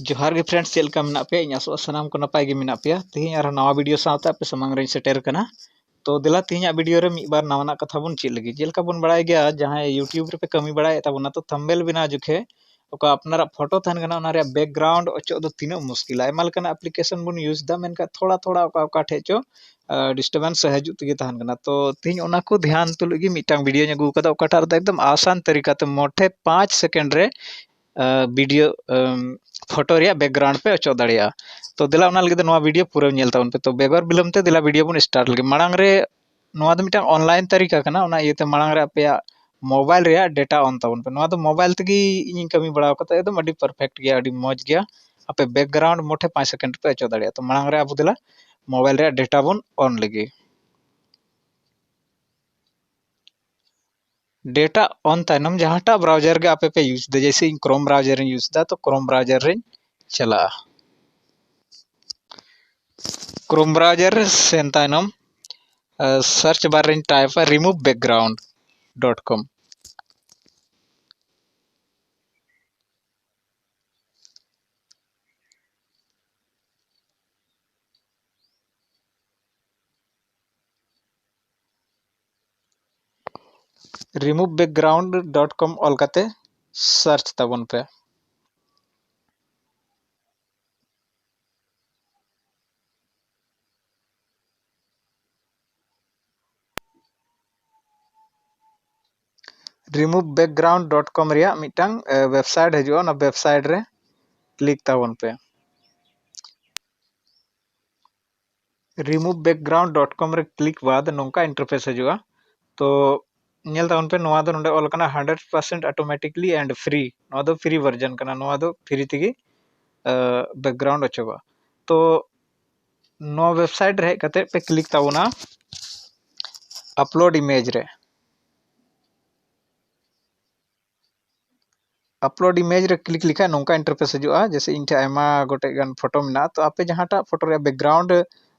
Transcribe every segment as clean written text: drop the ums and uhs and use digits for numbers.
जोहार गे friends check लेका मेना पे इन आसोआ सानाम को नपाय गे मेना पे तेहिं आर नवा वीडियो साथ पे समांग रे सेटर कना। तो दिला तेहिं वीडियो रे मिद बार नवाना कथा बन चेक लगी जेलका बन बड़ाय गया जहां यूट्यूब रे पे कमी बड़ाय ताबोना तो थंबनेल बिना जुखे ओका अपनारा फोटो तहन गना ओना रे बैकग्राउंड ओचो दो तीनो मुश्किल आयमा लेकाना एप्लीकेशन बन यूज दा मेनका थोड़ा थोड़ा ओका ओका ठेचो डिस्टर्बेंस हजू तगे तहन गना। तो तेहिं ओना को ध्यान तुलगी मिटांग वीडियो अगू कदा ओकाटा रे एकदम आसान तरीका ते मोठे 5 सेकंड रे वीडियो फोटो रे बैकग्राउंड पे अचो दाड़िया। तो दिला ओना लगे नवा वीडियो पूरा नेल ताबन पे तो बेगर बिलम ते दिला वीडियो बन स्टार्ट लगे मांग रे नवा दो मिटांग ऑनलाइन तरीका कना ओना इयते मांग रे अपया मोबाइल रे डेटा ऑन ताबन पे नवा दो मोबाइल तगी इन कमी बड़ा कता एकदम अडी परफेक्ट गया अडी मौज गया अपे बैकग्राउंड मोठे 5 सेकंड पे अचो दाड़िया। तो मांग रे अब दिला मोबाइल रे डेटा बन ऑन लगे डेटा ऑन तायनम जहांटा ब्राउजर के आपे पे यूज दे जैसे इन क्रोम ब्राउजर यूज दा तो क्रोम ब्राउजर रे चला क्रोम ब्राउजर सेन तायनम सर्च बार रे type remove background .com remove background .com all कते सर्च ताबन पे रिमूव बैकग्राउंड .com रिया मिटांग वेबसाइट हजो ना वेबसाइट रे क्लिक ताबन पे रिमूव बैकग्राउंड .com रे क्लिक बाद नोंका इंटरफेस हजो। तो नेल ताबन पे नवा दो नोंडे ऑल कना 100% ऑटोमेटिकली एंड फ्री नवा दो फ्री वर्जन कना नवा दो फ्री तगी बैकग्राउंड अचोबा। तो नो वेबसाइट रे कते पे क्लिक ताबना अपलोड इमेज रे अपलोड इमेज रे क्लिक लिखा नोंका इंटरफेस हजूआ जैसे इन ठे आयमा गोटे गन फोटो मिना तो आपे जहांटा फोटो रे बैकग्राउंड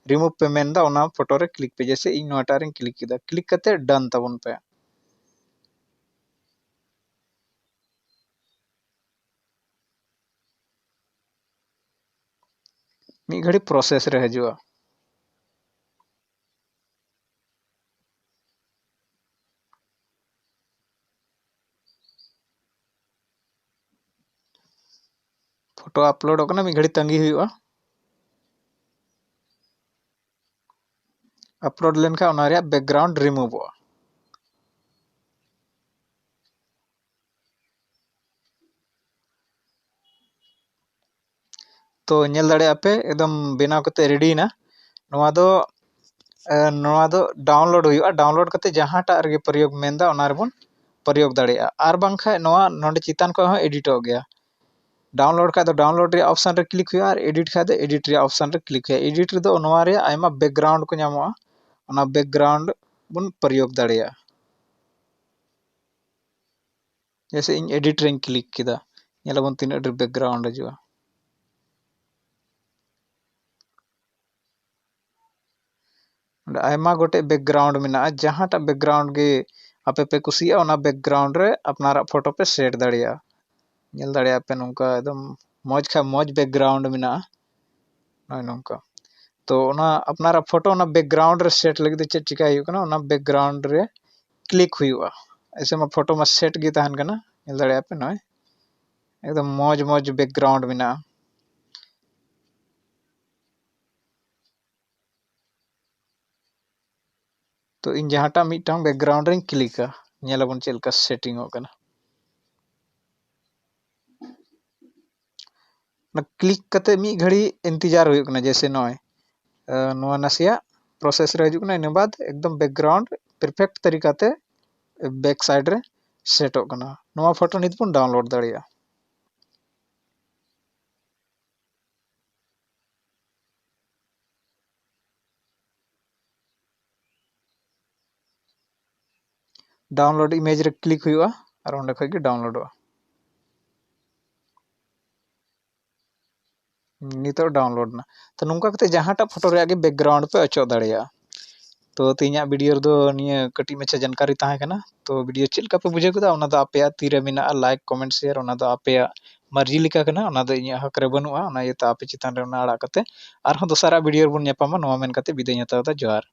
रिमूव पे मेन दा ओना फोटो रे क्लिक पे जैसे इन नोटा रे क्लिक किदा क्लिक कते डन ताबन पे मी घड़ी प्रोसेस रे हजूआ फोटो अपलोड ओकना मी घड़ी तंगी हुआ अपलोड लेनखा ओना रे बैकग्राउंड रिमूव तो नेल दाड़े आपे एकदम बेनाव कते रेडी ना नवा दो डाउनलोड हुआ डाउनलोड कते जहांटा रे प्रयोग मेंदा ओना रे बन प्रयोग दाड़िया आर बांखा नवा नोंडे चितान को एडिट हो गया डाउनलोड का डाउनलोड रे ऑप्शन रे क्लिक हुआ और एडिट का एडिट रे ऑप्शन रे क्लिक हुआ एडिट रे दो नवा रे आयमा बैकग्राउंड को नामोआ ओना बैकग्राउंड बन प्रयोग दाड़िया जैसे इन एडिट रे क्लिक किदा नेलाबन तीन रे बैकग्राउंड हजूआ आयमा गोटे बैकग्राउंड मिना जहांटा बैकग्राउंड गे आपे पे कुसिया ओना बैकग्राउंड रे अपनारा फोटो पे सेट दाड़िया नेल दाड़िया पे नोंका एकदम मौज खा मौज बैकग्राउंड मिना नय नोंका। तो ओना अपनारा फोटो ओना बैकग्राउंड रे सेट लगे चेक चिका हुई कना ओना बैकग्राउंड रे क्लिक हुआ ऐसे में फोटो में सेट गे तहन कना नेल दाड़िया पे नय एकदम मौज मौज बैकग्राउंड मिना। तो इन जहांटा मिटांग बैकग्राउंड रे क्लिका नेलाबन चेलका सेटिंग हो कना ना क्लिक कते मी घड़ी इंतजार हुई कना जैसे नय नवा नसिया प्रोसेस रे हजू कना इन बाद एकदम बैकग्राउंड परफेक्ट तरीका ते बैक साइड रे सेट हो कना नवा फोटो नित बन डाउनलोड दाड़िया। डाउनलोड इमेज रे क्लिक हुआ और ओंडे खय गे डाउनलोड नितो डाउनलोड ना। तो नोंका कते जहांटा फोटो रे आगे बैकग्राउंड पे अचो दाड़िया। तो तीना वीडियो दो निया कटी मच्छा जानकारी ताहे कना तो वीडियो चेक का पे बुझे कदा ओना दो आपे तीरे मिना लाइक कमेंट शेयर ओना दो आपे मर्जी लेका कना ओना दो इᱧᱟᱹᱜ हक रे बनुआ ओना इयᱟᱹᱛᱮ आपे चितान रे ओना आड़ा कते आरहों दोसारा वीडियो ᱨᱮᱵᱚᱱ ᱧᱟᱯᱟᱢᱟ ᱱᱚᱣᱟ ᱢᱮᱱ ᱠᱟᱛᱮ ᱵᱤᱫᱟᱹᱭ ᱦᱟᱛᱟᱣ ᱫᱟ ᱡᱚᱦᱟᱨ।